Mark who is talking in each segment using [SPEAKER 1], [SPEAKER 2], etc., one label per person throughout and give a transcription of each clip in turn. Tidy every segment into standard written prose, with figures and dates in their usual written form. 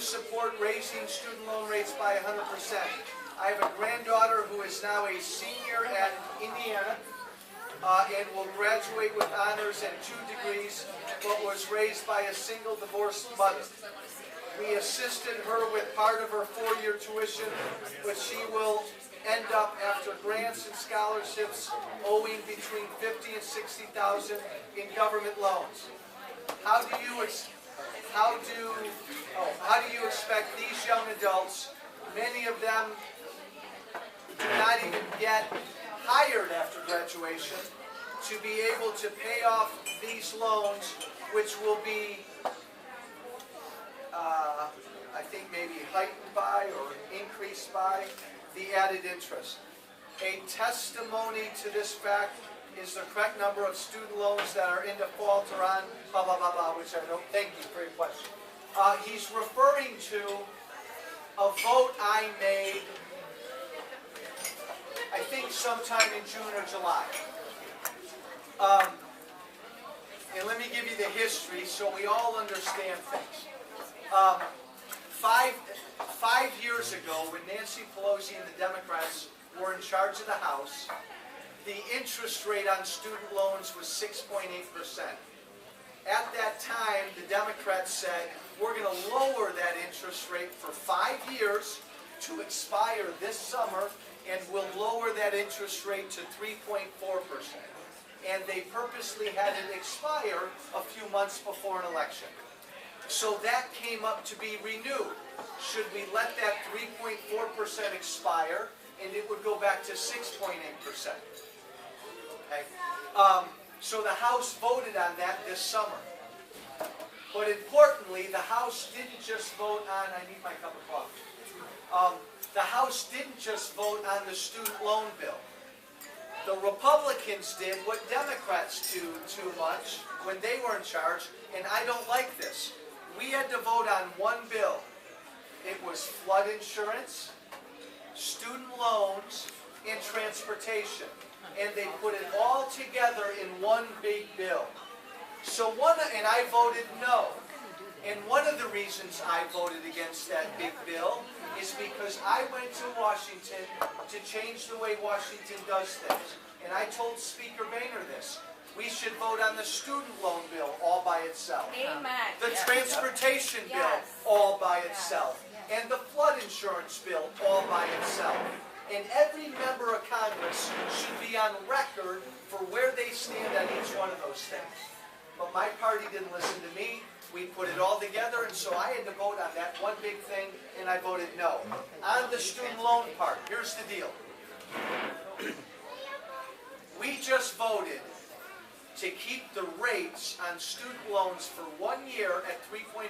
[SPEAKER 1] support raising student loan rates by 100%. I have a granddaughter who is now a senior at Indiana and will graduate with honors and 2 degrees, but was raised by a single divorced mother. We assisted her with part of her 4-year tuition, but she will end up after grants and scholarships owing between $50,000 and $60,000 in government loans. How do you expect these young adults, many of them do not even get hired after graduation, to be able to pay off these loans, which will be, I think maybe heightened by or increased by the added interest? A testimony to this fact is the correct number of student loans that are in default or on blah, blah, blah, blah, which I don't. Thank you for your question. He's referring to a vote I made, I think sometime in June or July. And let me give you the history so we all understand things. Five years ago, when Nancy Pelosi and the Democrats were in charge of the House, the interest rate on student loans was 6.8%. At that time, the Democrats said, we're going to lower that interest rate for 5 years to expire this summer, and we'll lower that interest rate to 3.4%. And they purposely had it expire a few months before an election. So that came up to be renewed. Should we let that 3.4% expire, and it would go back to 6.8%? Okay. So the House voted on that this summer. But importantly, the House didn't just vote on, I need my cup of coffee. The House didn't just vote on the student loan bill. The Republicans did what Democrats do too much when they were in charge, and I don't like this. We had to vote on one bill. It was flood insurance, student loans, and transportation. And they put it all together in one big bill. So and I voted no. And one of the reasons I voted against that big bill is because I went to Washington to change the way Washington does things. And I told Speaker Boehner this. We should vote on the student loan bill all by itself.
[SPEAKER 2] Amen.
[SPEAKER 1] The transportation bill all by itself. And the flood insurance bill all by itself. And every member of Congress should be on record for where they stand on each one of those things. But my party didn't listen to me. We put it all together, and so I had to vote on that one big thing, and I voted no. On the student loan part, here's the deal. We just voted to keep the rates on student loans for 1 year at 3.4%.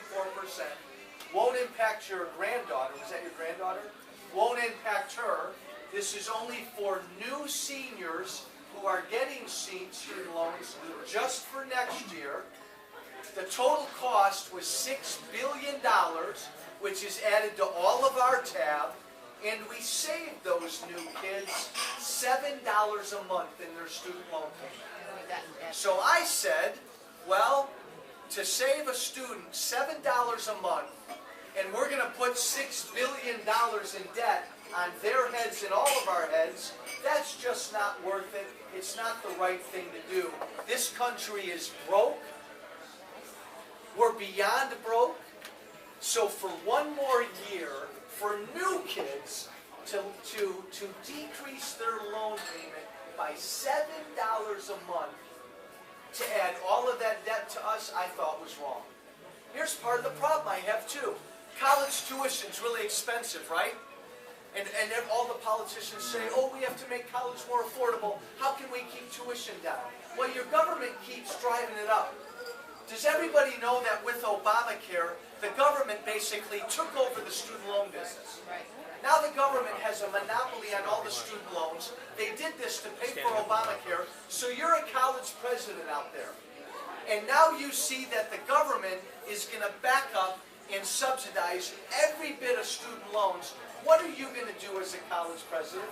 [SPEAKER 1] Won't impact your granddaughter. Was that your granddaughter? Won't impact her. This is only for new seniors who are getting student loans just for next year. The total cost was $6 billion, which is added to all of our tab, and we saved those new kids $7 a month in their student loan payment. So I said, well, to save a student $7 a month, and we're going to put $6 billion in debt on their heads and all of our heads, that's just not worth it. It's not the right thing to do. This country is broke. We're beyond broke. So for 1 more year, for new kids to decrease their loan payment by $7 a month, to add all of that debt to us, I thought was wrong. Here's part of the problem I have too. College tuition is really expensive, right? And then all the politicians say, oh, we have to make college more affordable. How can we keep tuition down? Well, your government keeps driving it up. Does everybody know that with Obamacare, the government basically took over the student loan business?
[SPEAKER 2] Right.
[SPEAKER 1] Now the government has a monopoly on all the student loans. They did this to pay for Obamacare. So you're a college president out there. And now you see that the government is going to back up and subsidize every bit of student loans. What are you going to do as a college president?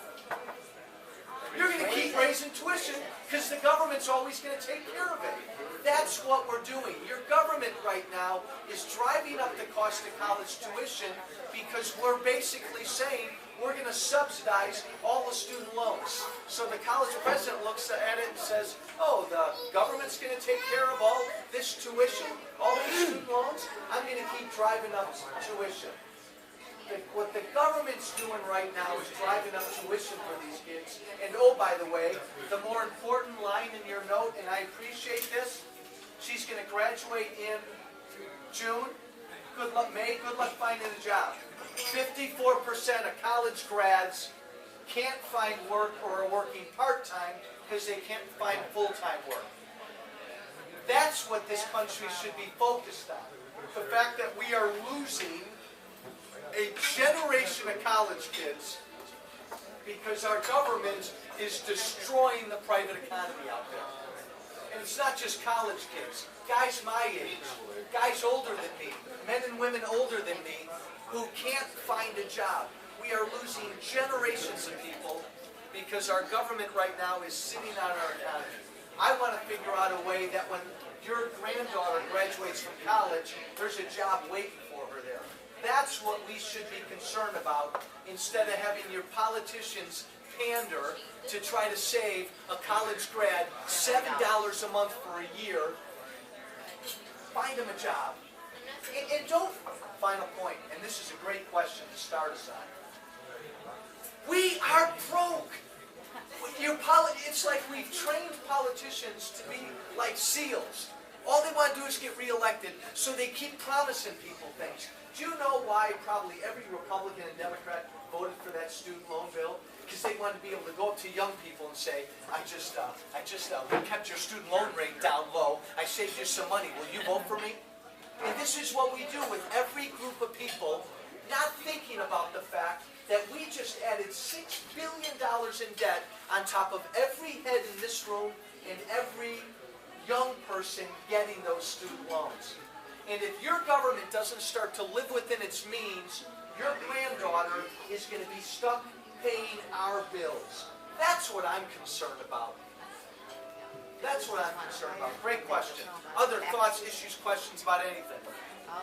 [SPEAKER 1] You're going to keep raising tuition because the government's always going to take care of it. That's what we're doing. Your government right now is driving up the cost of college tuition because we're basically saying we're going to subsidize all the student loans. So the college president looks at it and says, oh, the government's going to take care of all this tuition, all these student loans? I'm going to keep driving up tuition. What the government's doing right now is driving up tuition for these kids. And oh, by the way, the more important line in your note, and I appreciate this, she's going to graduate in June. Good luck, May. Good luck finding a job. 54% of college grads can't find work or are working part-time because they can't find full-time work. That's what this country should be focused on. The fact that we are losing a generation of college kids because our government is destroying the private economy out there. And it's not just college kids. Guys my age, guys older than me, men and women older than me who can't find a job. We are losing generations of people because our government right now is sitting on our economy. I want to figure out a way that when your granddaughter graduates from college, there's a job waiting for her there. That's what we should be concerned about instead of having your politicians pander to try to save a college grad $7 a month for a year. Find them a job. And don't, final point, and this is a great question to start us on. We are broke. It's like we've trained politicians to be like SEALs. All they want to do is get reelected, so they keep promising people things. Do you know why probably every Republican and Democrat voted for that student loan bill? Because they wanted to be able to go up to young people and say, we kept your student loan rate down low. I saved you some money. Will you vote for me? And this is what we do with every group of people, not thinking about the fact that we just added $6 billion in debt on top of every head in this room and every young person getting those student loans. And if your government doesn't start to live within its means, your granddaughter is going to be stuck paying our bills. That's what I'm concerned about. That's what I'm concerned about. Great question. Other thoughts, issues, questions about anything?